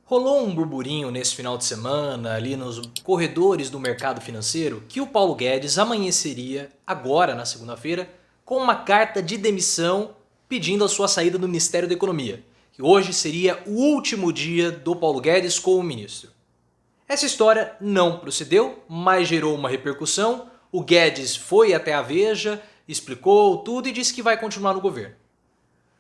Rolou um burburinho nesse final de semana, ali nos corredores do mercado financeiro, que o Paulo Guedes amanheceria, agora na segunda-feira, com uma carta de demissão pedindo a sua saída do Ministério da Economia, que hoje seria o último dia do Paulo Guedes como ministro. Essa história não procedeu, mas gerou uma repercussão. O Guedes foi até a Veja, explicou tudo e disse que vai continuar no governo.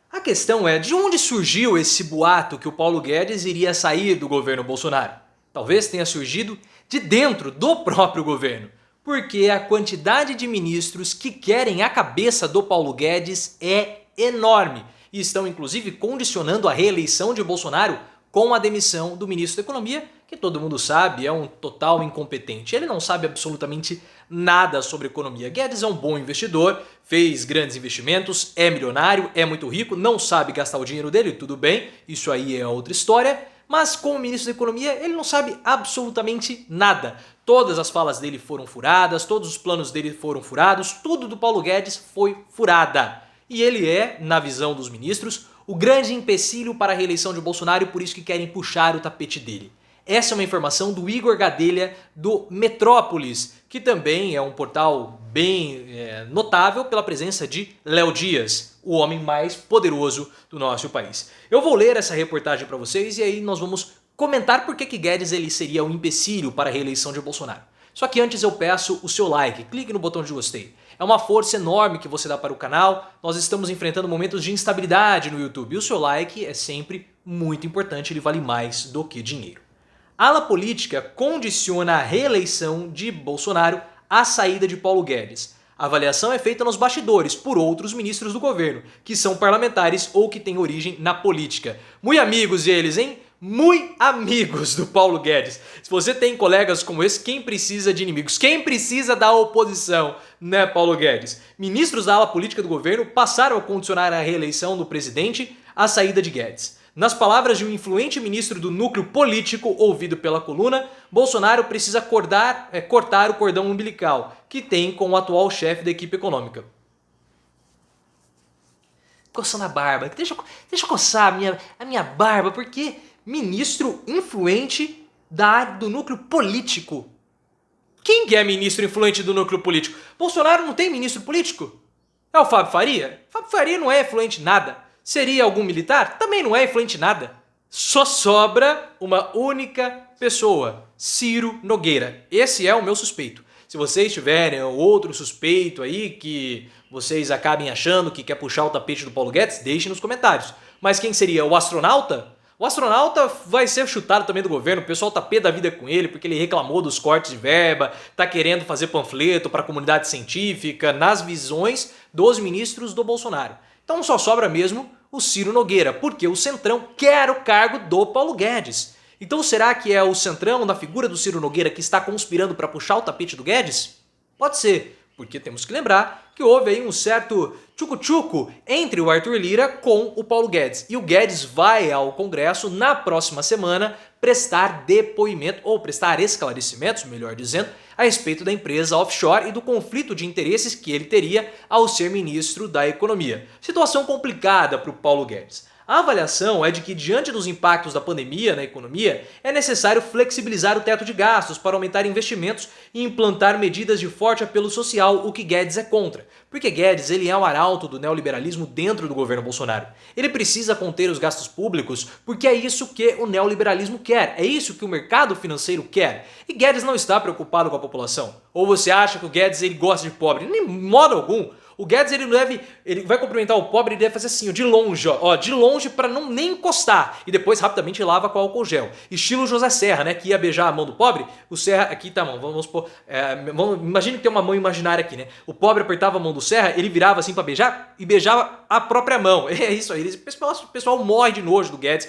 A questão é, de onde surgiu esse boato que o Paulo Guedes iria sair do governo Bolsonaro? Talvez tenha surgido de dentro do próprio governo, porque a quantidade de ministros que querem a cabeça do Paulo Guedes é enorme e estão inclusive condicionando a reeleição de Bolsonaro com a demissão do ministro da Economia, que todo mundo sabe é um total incompetente. Ele não sabe absolutamente nada sobre economia. Guedes é um bom investidor, fez grandes investimentos, é milionário, é muito rico, não sabe gastar o dinheiro dele, tudo bem, isso aí é outra história, mas como ministro da Economia ele não sabe absolutamente nada. Todas as falas dele foram furadas, todos os planos dele foram furados, tudo do Paulo Guedes foi furada. E ele é, na visão dos ministros, o grande empecilho para a reeleição de Bolsonaro e por isso que querem puxar o tapete dele. Essa é uma informação do Igor Gadelha do Metrópolis, que também é um portal bem notável pela presença de Léo Dias, o homem mais poderoso do nosso país. Eu vou ler essa reportagem para vocês e aí nós vamos comentar por que Guedes ele seria um empecilho para a reeleição de Bolsonaro. Só que antes eu peço o seu like, clique no botão de gostei. É uma força enorme que você dá para o canal, nós estamos enfrentando momentos de instabilidade no YouTube e o seu like é sempre muito importante, ele vale mais do que dinheiro. A ala política condiciona a reeleição de Bolsonaro à saída de Paulo Guedes. A avaliação é feita nos bastidores por outros ministros do governo, que são parlamentares ou que têm origem na política. Muito amigos eles, hein? Muito amigos do Paulo Guedes. Se você tem colegas como esse, quem precisa de inimigos? Quem precisa da oposição, né, Paulo Guedes? Ministros da ala política do governo passaram a condicionar a reeleição do presidente à saída de Guedes. Nas palavras de um influente ministro do núcleo político ouvido pela coluna, Bolsonaro precisa cortar o cordão umbilical que tem com o atual chefe da equipe econômica. Coçando a barba, deixa eu coçar a minha barba, porque ministro influente da área do núcleo político. Quem que é ministro influente do núcleo político? Bolsonaro não tem ministro político? É o Fábio Faria? Fábio Faria não é influente em nada. Seria algum militar? Também não é influente em nada. Só sobra uma única pessoa, Ciro Nogueira. Esse é o meu suspeito. Se vocês tiverem outro suspeito aí que vocês acabem achando que quer puxar o tapete do Paulo Guedes, deixem nos comentários. Mas quem seria? O astronauta? O astronauta vai ser chutado também do governo, o pessoal tá pé da vida com ele porque ele reclamou dos cortes de verba, tá querendo fazer panfleto para a comunidade científica, nas visões dos ministros do Bolsonaro. Então só sobra mesmo o Ciro Nogueira, porque o Centrão quer o cargo do Paulo Guedes. Então será que é o Centrão, da figura do Ciro Nogueira, que está conspirando para puxar o tapete do Guedes? Pode ser, porque temos que lembrar que houve aí um certo tchucu-tchucu entre o Arthur Lira com o Paulo Guedes. E o Guedes vai ao Congresso na próxima semana prestar depoimento, ou prestar esclarecimentos, melhor dizendo, a respeito da empresa offshore e do conflito de interesses que ele teria ao ser ministro da Economia. Situação complicada para o Paulo Guedes. A avaliação é de que, diante dos impactos da pandemia na economia, é necessário flexibilizar o teto de gastos para aumentar investimentos e implantar medidas de forte apelo social, o que Guedes é contra. Porque Guedes ele é um arauto do neoliberalismo dentro do governo Bolsonaro. Ele precisa conter os gastos públicos porque é isso que o neoliberalismo quer, é isso que o mercado financeiro quer. E Guedes não está preocupado com a população. Ou você acha que o Guedes ele gosta de pobre? Nem modo algum. O Guedes ele vai cumprimentar o pobre e deve fazer assim, de longe, ó, de longe para não nem encostar e depois rapidamente lava com álcool gel. Estilo José Serra, né, que ia beijar a mão do pobre. O Serra aqui tá a mão, vamos supor, imagine que tem uma mão imaginária aqui, né? O pobre apertava a mão do Serra, ele virava assim para beijar e beijava a própria mão. É isso aí. O pessoal morre de nojo do Guedes,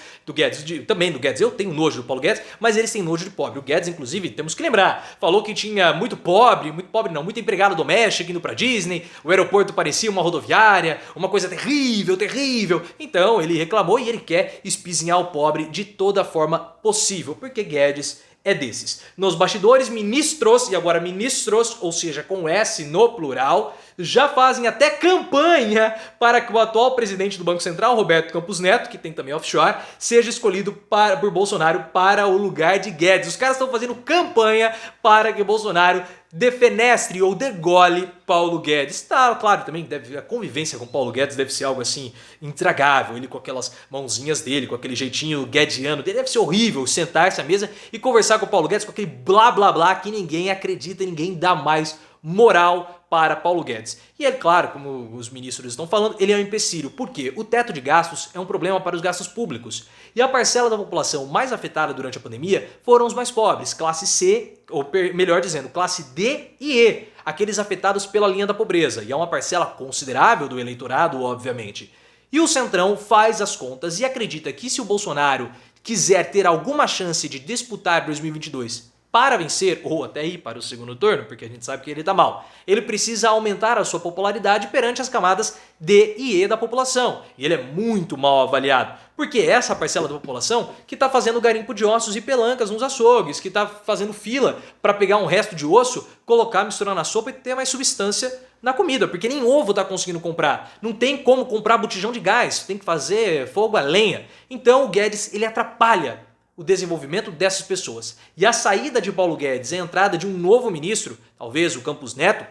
também do Guedes. Eu tenho nojo do Paulo Guedes, mas eles têm nojo de pobre. O Guedes, inclusive, temos que lembrar, falou que tinha muito pobre não, muito empregado doméstico indo para Disney, o aeroporto parecia uma rodoviária, uma coisa terrível, terrível. Então ele reclamou e ele quer espizinhar o pobre de toda forma possível, porque Guedes é desses. Nos bastidores, ministros, e agora ministros, ou seja, com S no plural, já fazem até campanha para que o atual presidente do Banco Central, Roberto Campos Neto, que tem também offshore, seja escolhido por Bolsonaro para o lugar de Guedes. Os caras estão fazendo campanha para que Bolsonaro defenestre ou degole Paulo Guedes. Tá, claro, também a convivência com Paulo Guedes deve ser algo assim intragável, ele com aquelas mãozinhas dele, com aquele jeitinho guediano dele, deve ser horrível sentar-se à mesa e conversar com o Paulo Guedes com aquele blá blá blá que ninguém acredita, ninguém dá mais moral para Paulo Guedes. E é claro, como os ministros estão falando, ele é um empecilho. Por quê? O teto de gastos é um problema para os gastos públicos. E a parcela da população mais afetada durante a pandemia foram os mais pobres, classe C, ou melhor dizendo, classe D e E, aqueles afetados pela linha da pobreza. E é uma parcela considerável do eleitorado, obviamente. E o Centrão faz as contas e acredita que se o Bolsonaro quiser ter alguma chance de disputar 2022 para vencer, ou até ir para o segundo turno, porque a gente sabe que ele está mal, ele precisa aumentar a sua popularidade perante as camadas D e E da população. E ele é muito mal avaliado, porque é essa parcela da população que está fazendo garimpo de ossos e pelancas nos açougues, que está fazendo fila para pegar um resto de osso, colocar, misturar na sopa e ter mais substância na comida, porque nem ovo está conseguindo comprar. Não tem como comprar botijão de gás, tem que fazer fogo a lenha. Então o Guedes, ele atrapalha o desenvolvimento dessas pessoas. E a saída de Paulo Guedes, a entrada de um novo ministro, talvez o Campos Neto,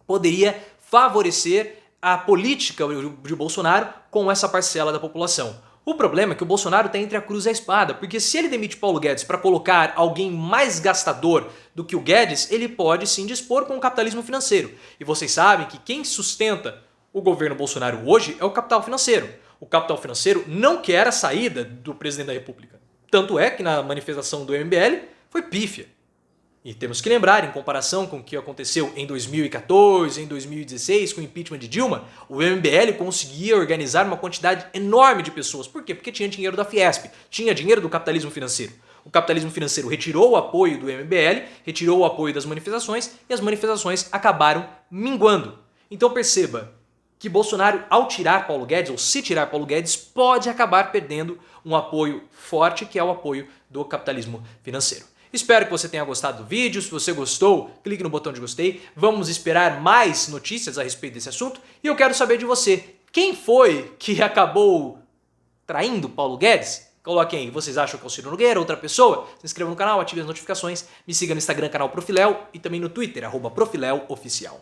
poderia favorecer a política de Bolsonaro com essa parcela da população. O problema é que o Bolsonaro está entre a cruz e a espada, porque se ele demite Paulo Guedes para colocar alguém mais gastador do que o Guedes, ele pode se indispor com o capitalismo financeiro. E vocês sabem que quem sustenta o governo Bolsonaro hoje é o capital financeiro. O capital financeiro não quer a saída do presidente da República. Tanto é que na manifestação do MBL foi pífia. E temos que lembrar, em comparação com o que aconteceu em 2014, em 2016, com o impeachment de Dilma, o MBL conseguia organizar uma quantidade enorme de pessoas. Por quê? Porque tinha dinheiro da Fiesp, tinha dinheiro do capitalismo financeiro. O capitalismo financeiro retirou o apoio do MBL, retirou o apoio das manifestações e as manifestações acabaram minguando. Então perceba que Bolsonaro, ao tirar Paulo Guedes, ou se tirar Paulo Guedes, pode acabar perdendo um apoio forte, que é o apoio do capitalismo financeiro. Espero que você tenha gostado do vídeo. Se você gostou, clique no botão de gostei. Vamos esperar mais notícias a respeito desse assunto. E eu quero saber de você. Quem foi que acabou traindo Paulo Guedes? Coloquem aí. Vocês acham que é o Ciro Nogueira, outra pessoa? Se inscreva no canal, ative as notificações. Me siga no Instagram, canal Profiléu. E também no Twitter, @ProfiléuOficial.